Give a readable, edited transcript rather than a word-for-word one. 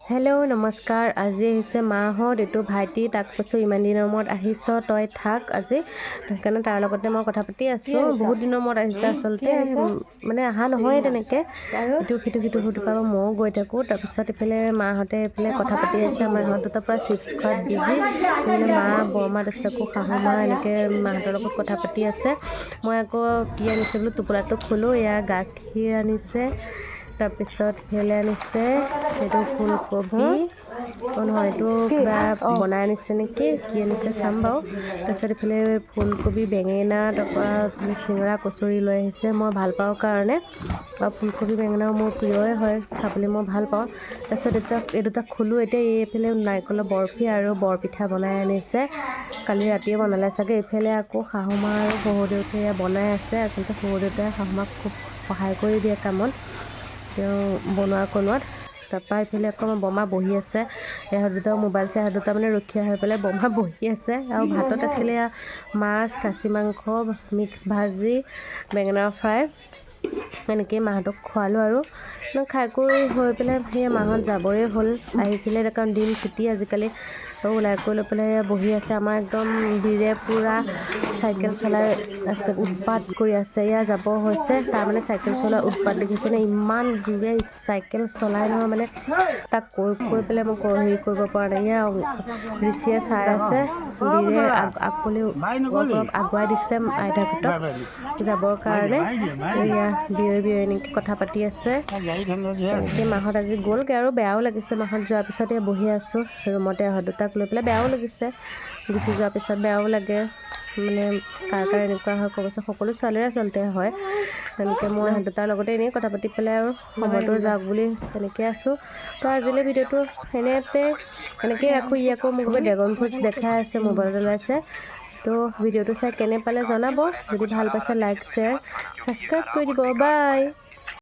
Hello' নমস্কাৰ। আজি আহিছে মাহঁত, এইটো ভাইটি। তাক কৈছোঁ ইমান দিনৰ মূৰত আহিছ, তই থাক আজি। সেইকাৰণে তাৰ লগতে মই কথা পাতি আছোঁ। বহুত দিনৰ মূৰত আহিছে আচলতে, মানে অহা নহয় তেনেকৈ। সিটো পৰা ময়ো গৈ থাকোঁ। তাৰপিছত এইফালে মাহঁতে এইফালে কথা পাতি আছে। আমাৰ ইহঁত দুটাৰ পৰা চিপছ খোৱাত বিজি। সেইকাৰণে মা, বৰমা, তাৰপিছত আকৌ শাহু মা এনেকৈ মাহঁতৰ লগত কথা পাতি আছে। মই আকৌ কি আনিছে বোলো টোপোলাটো খোলোঁ। এয়া গাখীৰ আনিছে, তাৰপিছত ইফালে আনিছে এইটো ফুলকবি, নহয় এইটো কিবা বনাই আনিছে নেকি, কি আনিছে চাম বাৰু। তাৰপিছত এইফালে ফুলকবি, বেঙেনা, তাৰপৰা চিঙৰা, কচুৰি লৈ আহিছে। মই ভাল পাওঁ কাৰণে, আৰু ফুলকবি বেঙেনাও মোৰ প্ৰিয়ই হয়, খাবলৈ মই ভাল পাওঁ। তাৰপিছত এই দুটা খোলোঁ এতিয়া। এইফালে নাৰিকলৰ বৰফি আৰু বৰপিঠা বনাই আনিছে, কালি ৰাতিয়ে বনালে চাগে। এইফালে আকৌ শাহুমা আৰু শহুৰ দেউতাই বনাই আছে। আচলতে শহুৰ দেউতাই শাহুমাক খুব সহায় কৰি দিয়ে কামত, তেওঁ বনোৱাত। তাৰপৰা এইফালে আকৌ আমাৰ বৰমা বহি আছে। ইহঁত দুটা মোবাইল চাই, ইহঁত দুটা মানে ৰখীয়া হৈ পেলাই বৰমা বহি আছে। আৰু ভাতত আছিলে মাছ, খাচী মাংস, মিক্স ভাজি, বেঙেনা ফ্ৰাই, এনেকেই মাহঁতক খোৱালোঁ। আৰু খাই কৰি হৈ পেলাই সেয়া মাহঁত যাবৰে হ'ল, আহিছিলে কাৰণ দিন ছুটি আজিকালি। ওলাই কৰি লৈ পেলাই বহি আছে। আমাৰ একদম বীৰে পূৰা চাইকেল চলাই আছে, উৎপাত কৰি আছে। এয়া যাব হৈছে, তাৰমানে চাইকেল চলোৱা উৎপাত দেখিছেনে, ইমান জোৰে চাইকেল চলাই নহয়, মানে তাক কৈ পেলাই মই হেৰি কৰিব পৰা নাই। এয়া ঋষিয়ে চাই আছে, বীৰে অলপ আগুৱাই দিছে আইতাহঁতক যাবৰ কাৰণে। এয়া বিয়ে এনেকৈ কথা পাতি আছে। এনেকৈ মাহঁত আজি গ'লগৈ আৰু বেয়াও লাগিছে মাহঁত যোৱাৰ পিছত। এই বহি আছোঁ ৰুমতে। ইহঁত দুটাক লৈ পেলাই বেয়াও লাগিছে, গুচি যোৱাৰ পিছত বেয়াও লাগে। মানে কাৰ এনেকুৱা হয় ক'বচোন, সকলো ছোৱালীৰে আচলতে হয় তেনেকৈ। মই ইহঁত দুটাৰ লগতে এনেই কথা পাতি পেলাই আৰু সময়টো যাওক বুলি তেনেকৈ আছোঁ। তো আজিলৈ ভিডিঅ'টো এনেকৈ ৰাখোঁ। ই আকৌ মোক ড্ৰেগন ফ্ৰুটছ দেখাই আছে, মোবাইলত ওলাইছে। তো ভিডিঅ'টো চাই কেনে পালে জনাব। যদি ভাল পাইছে লাইক, শ্বেয়াৰ, ছাবস্ক্ৰাইব কৰি দিব। বাই।